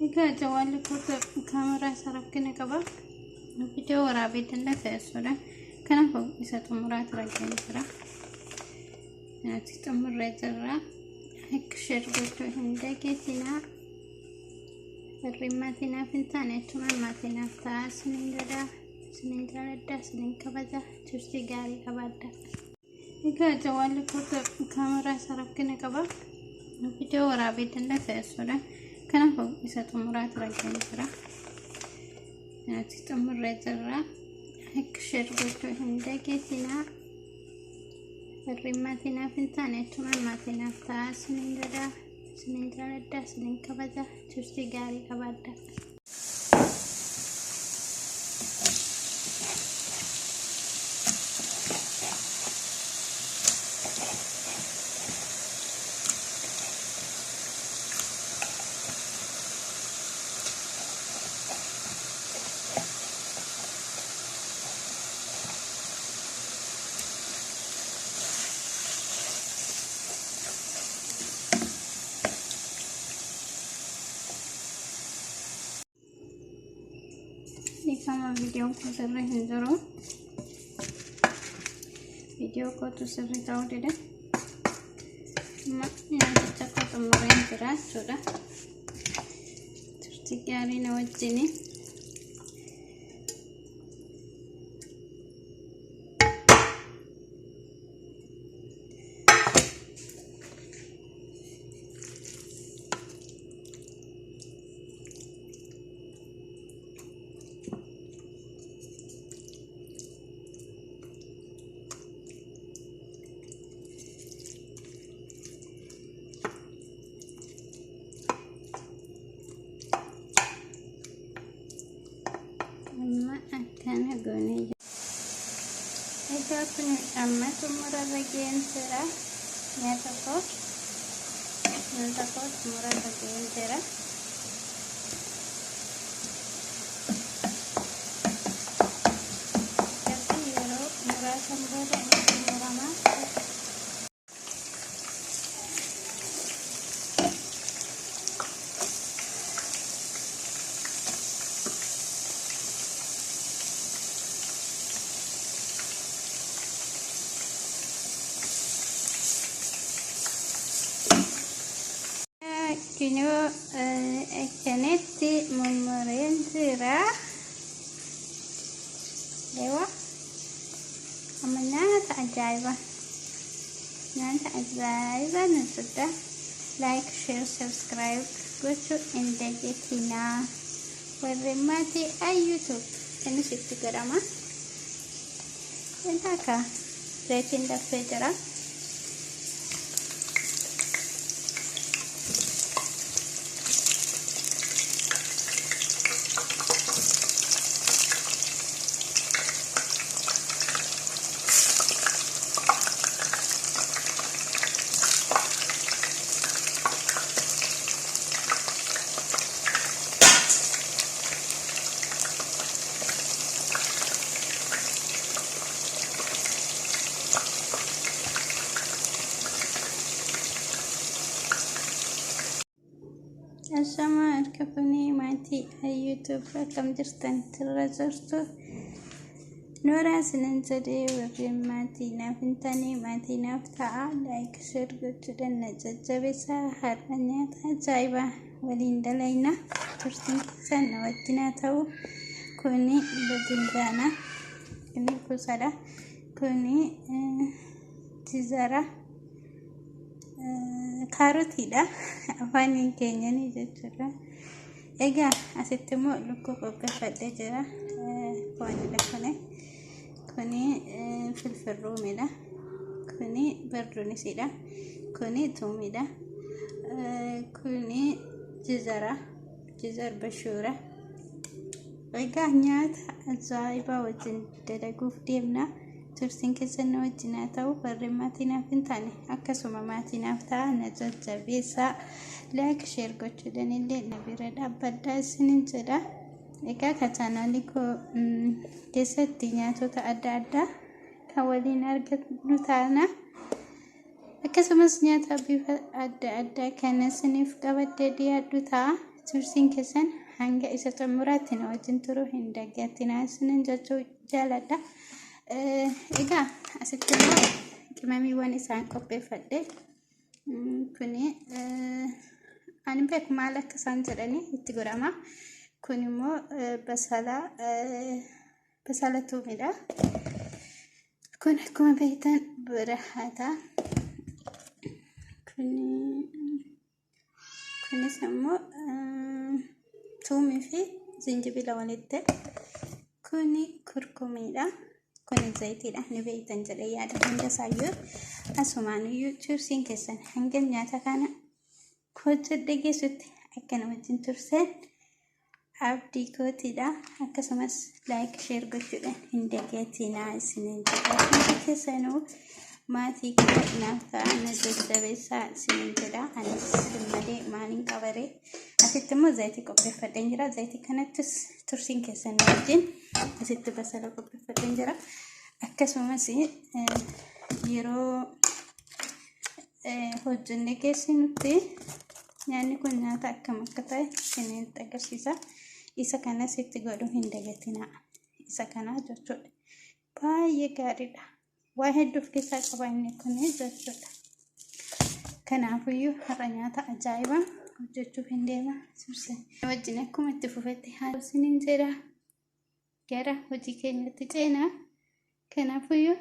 Egaa jawaalli kaameraa sarafkine qaba. Viidiyoo waraabedanda ta'essuudha. Kanaafuu isa xumuraatu argaa jira. Nyaati xumurree jirra. Akka gochuu hin dageetinaa. Hirrimmaatiin hin taane jechuun maatiin ta'a isiniin gadaa, isiniin jaaladhaa, isiniin kabaja, turtii gaarii qabaadha. Egaa jawaalli kaameraa sarafkine qaba. Viidiyoo waraabedanda ta'essuudha. Kanaafuu isa xumuraatu argaa jira. Nyaati xumurree jirra. Akka gochuu hin dageetinaa. Hirrimmaatiin hin taane jechuun maatiin ta'a isiniin gadaa, isiniin jaaladhaa, isiniin kabaja, turtii gaarii qabaadha. Sama video ko sirri hin jiru. Video ko tu sirri ta'uu dide. Nyaaticha akka xumureen jira jechuudha. Turtii gaarii na wajjini. Kana goni. Egaa kun amma xumurarra ga'een jira. Nyaata koo xumurarra ga'een jira. Gaafa yeroo muraasan booda xumuramaa. Kini ekkanetti mummureen jira. Ewa amma nyaata ajaa'iba. Nyaata ajaa'iba nutuudha. Like, share, subscribe gochuu hin dagatinaa. Warri maatii YouTube innis itti godhama. Intaaka reetiin dafee jira. Asama arkafuni maatii YouTube kam jirtan tirra jirtu Noora sinin jedhee warri maatii naaf hin taane maatii naaf ta'a. Like share gochuudhaan na jajjabeessa. Har'a nyaata ajaa'iba waliin dalayna. Turtiin keessan na wajjin haa ta'u. Kuni bazingaana. Kuni kuusadha. Kuni jizara. Kaarotiidha. Afaan keenya ni jechuudha. Egaa asitti immoo lukkuu qopheeffadhee jira. Foonidha kuni. Kuni filfil ruumiidha. Kuni bardunisiidha. Kuni tuumiidha. Kuni jizara. Jizar bashuura. Egaa nyaata ajaa'iba wajjin dalaguuf deemna. Turtiin keessan na wajjin haa ta'u. Warri maatii naaf hin taane akkasuma maatii naaf ta'a na jajjabeessaa. Like share gochuudhaan illee na bira dhaabbadhaa isiniin jedha. Egaa kan chaanaalii koo keessatti nyaatota adda addaa kan waliin arginu taana. Akkasumas nyaata bifa adda addaa kan isiniif qabadhee dhiyaadhu ta'a. tursiin keessan hanga isa xumuraatti na wajjin turuu hin dagatinaa isinin jechuu jaaladha. Egaa asitti immoo qimamiiwwan isaan qopheeffadhe kuni ani beeku maal akka isaan jedhanii itti godhama. Kun immoo basala tuumidha. Kun akkuma beektan birahata. Kunis immoo tuumii fi zinjibila walitti. Kuni kurkumiidha. Kuni zayitiidha. Ni beektan jedhee yaada hunda isaayyuu asumaaniyyuu tursiin keessan hanga nyaata kana hojjedhe geessutti akka nama wajjin turseen abdii kootiidha. Akkasumas like share gochuudhaan hin dagatinaa isiniin jedha. Hundi keessanuu maatii koo naaf ta'a na jajjabeessaa isiniin jedha. Anis malee maaliin qabaree asitti immoo zayitii qopheeffadheen jira. Zayitii kanattis tursiin keessan wajjin asitti basala qopheeffadheen jira. Akkasumas yeroo hojjenne geessinutti nyaanni kun nyaata akkam akka ta'e isinitti agarsiisa. Isa kanas itti godhuu hin dagatinaa. Isa kana jechuudha. Baay'ee gaariidha. Waa hedduu of keessaa qaba inni kun jechuudha. Kanaafiyyuu har'a nyaata ajaa'ibaa hojjechuuf hin deema. Tursiin wajjin akkuma itti fufetti haala isiniin jedha. Gara hojii keenyatti ceenaa. Kanaafiyyuu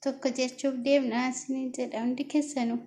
tokko jechuuf deemnaa isiniin jedha hundi keessanuu.